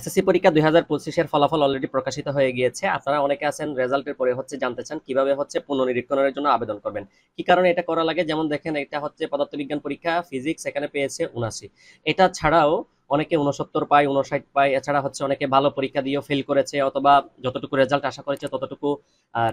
SSC পরীক্ষা 2025 এর ফলাফল অলরেডি প্রকাশিত হয়ে গিয়েছে। আপনারা অনেকে আছেন রেজাল্টের পরে জানতে চান কিভাবে পুনর্নিরীক্ষণের জন্য আবেদন করবেন। কি কারণে এটা করা লাগে? যেমন দেখেন, এটা পদার্থবিজ্ঞান পরীক্ষা, ফিজিক্স এখানে পেয়েছে 79। এটা ছাড়াও অনেকে 69 পায়, 59 পায়। এছাড়া অনেকে ভালো পরীক্ষা দিয়েও ফেল করেছে, অথবা যতটুকু রেজাল্ট আশা করেছে ততটুকু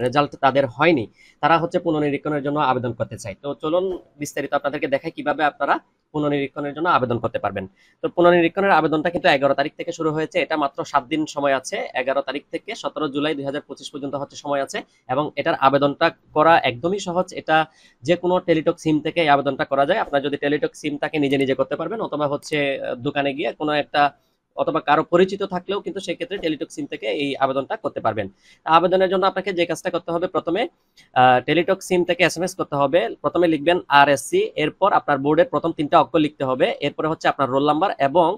রেজাল্ট তাদের হয়নি। তারা পুনর্নিরীক্ষণের জন্য আবেদন করতে চায়। তো চলুন বিস্তারিত আপনাদেরকে দেখাই কিভাবে আপনারা পুনর্নিরীক্ষণের জন্য আবেদন করতে পারবেন। তো পুনর্নিরীক্ষণের আবেদনটা কিন্তু 11 তারিখ থেকে শুরু হয়েছে। এটা মাত্র 7 দিন সময় আছে। 11 তারিখ থেকে 17 জুলাই 2025 পর্যন্ত সময় আছে। এবং এটার আবেদনটা করা একদমই সহজ। এটা যে কোনো টেলিটক সিম থেকে এই আবেদনটা করা যায়। আপনার যদি টেলিটক সিম থাকে নিজে নিজে করতে পারবেন, অথবা দোকানে গিয়ে কোনো একটা, অথবা কারো পরিচিত থাকলেও কিন্তু সেক্ষেত্রে টেলিটক সিম থেকে এই আবেদনটা করতে পারবেন। আবেদনের জন্য আপনাকে যে কাজটা করতে হবে, প্রথমে টেলিটক সিম থেকে এসএমএস করতে হবে। প্রথমে লিখবেন আরএসসি, এরপর আপনার বোর্ডের প্রথম 3টা অক্ষর লিখতে হবে, এরপরে আপনার রোল নাম্বার এবং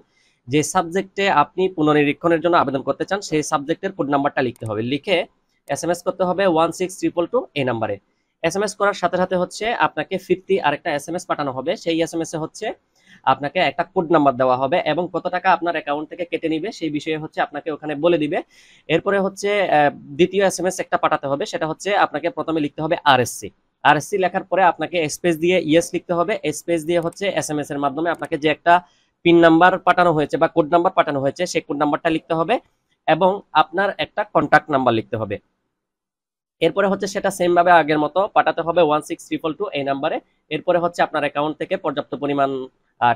যে সাবজেক্টে আপনি পুনর্নিরীক্ষণের জন্য আবেদন করতে চান সেই সাবজেক্টের কোড নাম্বারটা লিখতে হবে। লিখে এসএমএস করতে হবে 16222 এই নাম্বারে। এসএমএস করার সাথে সাথে আপনাকে 50 আরেকটা এসএমএস পাঠানো হবে। সেই এসএমএস এ আপনাকে একটা কোড নাম্বার দেওয়া হবে এবং কত টাকা আপনার অ্যাকাউন্ট থেকে কেটে নিবে সেই বিষয়ে আপনাকে ওখানে বলে দিবে। এরপরে দ্বিতীয় এসএমএস একটা পাঠাতে হবে। সেটা আপনাকে প্রথমে লিখতে হবে আরএসসি। আরএসসি লেখার পরে আপনাকে স্পেস দিয়ে ইয়েস লিখতে হবে। স্পেস দিয়ে এসএমএস এর মাধ্যমে আপনাকে যে একটা পিন নাম্বার পাঠানো হয়েছে বা কোড নাম্বার পাঠানো হয়েছে সেই কোড নাম্বারটা লিখতে হবে এবং আপনার একটা কন্টাক্ট নাম্বার লিখতে হবে। এরপরে সেটা সেম ভাবে আগের মতো পাঠাতে হবে 16322 এই নাম্বারে। এরপরে আপনার অ্যাকাউন্ট থেকে পর্যাপ্ত পরিমাণ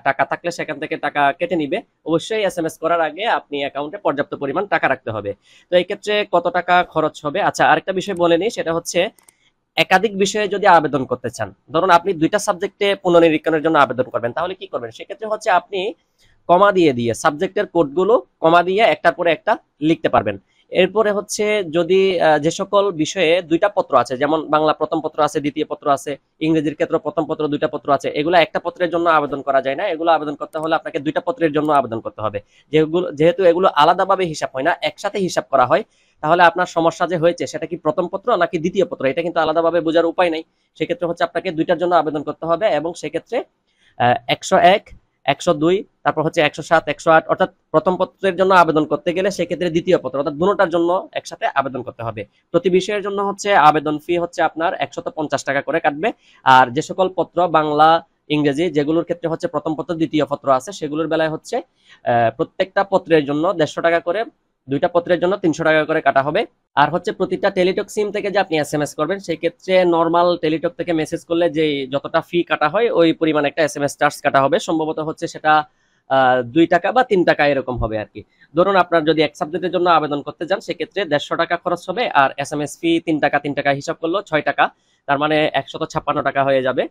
টাকা থাকলে সেখান থেকে টাকা কেটে নিবে। অবশ্যই এসএমএস করার আগে আপনি অ্যাকাউন্টে পর্যাপ্ত পরিমাণ টাকা রাখতে হবে। তো এই ক্ষেত্রে কত টাকা খরচ হবে? আচ্ছা, আরেকটা বিষয় বলে নিই, সেটা একাধিক বিষয়ে যদি আবেদন করতে চান, ধরুন আপনি 2টা সাবজেক্টে পুনর্নিরীক্ষণের জন্য আবেদন করবেন, তাহলে কি করবেন? সেক্ষেত্রে আপনি কমা দিয়ে দিয়ে সাবজেক্টের কোডগুলো কমা দিয়ে একটার পরে একটা লিখতে পারবেন। এরপরে যদি যে সকল বিষয়ে 2টা পত্র আছে, যেমন বাংলা প্রথম পত্র আছে, দ্বিতীয় পত্র আছে, ইংরেজির ক্ষেত্রে প্রথম পত্র 2টা পত্র আছে, এগুলো একটা পত্রের জন্য আবেদন করা যায় না। এগুলো আবেদন করতে হলে আপনাকে 2টা পত্রের জন্য আবেদন করতে হবে। যেহেতু এগুলো আলাদাভাবে হিসাব হয় না, একসাথে হিসাব করা হয়, তাহলে আপনার সমস্যা যে হয়েছে সেটা কি প্রথম পত্র নাকি দ্বিতীয় পত্র, এটা কিন্তু আলাদাভাবে বোঝার উপায় নাই। সেক্ষেত্রে আপনাকে 2টার জন্য আবেদন করতে হবে এবং সেক্ষেত্রে 101, 102, তারপর 107, 108, অর্থাৎ প্রথম পত্রের জন্য আবেদন করতে গেলে সেক্ষেত্রে দ্বিতীয় পত্র, অর্থাৎ দুটোটার জন্য একসাথে আবেদন করতে হবে। প্রতি বিষয়ের জন্য আবেদন ফি আপনার 150 টাকা করে কাটবে। আর যে সকল পত্র বাংলা, ইংরেজি যেগুলোর ক্ষেত্রে প্রথম পত্র দ্বিতীয় পত্র আছে, সেগুলোর বেলায় প্রত্যেকটা পত্রের জন্য 150 টাকা করে, 2টা পত্রের জন্য 300 টাকা করে কাটা হবে। আর প্রতিটা টেলিটক সিম থেকে যে আপনি এসএমএস করবেন, সেই ক্ষেত্রে নরমাল টেলিটক থেকে মেসেজ করলে যে যতটা ফি কাটা হয় ওই পরিমাণ একটা এসএমএস চার্জ কাটা হবে। সম্ভবত সেটা 2 টাকা বা 3 টাকা এরকম হবে আর কি। ধরুন আপনার যদি এক সাবজেক্টের জন্য আবেদন করতে যান, সেক্ষেত্রে 150 টাকা খরচ হবে, আর এসএমএস ফি 3 টাকা হিসাব করলো 6 টাকা, তার মানে 156 টাকা হয়ে যাবে।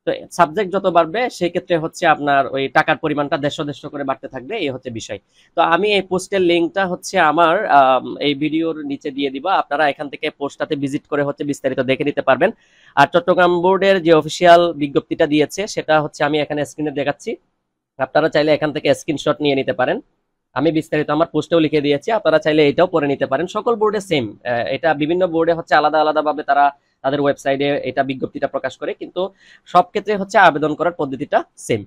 তো সাবজেক্ট যত বাড়বে সেই ক্ষেত্রে আপনার ওই টাকার পরিমাণটা 150 করে বাড়তে থাকবে, এই বিষয়। তো আমি এই পোস্টের লিঙ্কটা আমার এই ভিডিওর নিচে দিয়ে দিব। আপনারা এখান থেকে পোস্টটাতে ভিজিট করে বিস্তারিত দেখে নিতে পারবেন। আর চট্টগ্রাম বোর্ডের যে অফিসিয়াল বিজ্ঞপ্তিটা দিয়েছে সেটা আমি এখানে স্ক্রিনে দেখাচ্ছি। আপনারা চাইলে এখান থেকে স্ক্রিনশট নিয়ে নিতে পারেন। আমি বিস্তারিত আমার পোস্টেও লিখে দিয়েছি, আপনারা চাইলে এটাও পড়ে নিতে পারেন। সকল বোর্ডে সেম, এটা বিভিন্ন বোর্ডে আলাদা আলাদা ভাবে তারা তাদের ওয়েবসাইটে এটা বিজ্ঞপ্তিটা প্রকাশ করে, কিন্তু সব ক্ষেত্রে আবেদন করার পদ্ধতিটা সেম।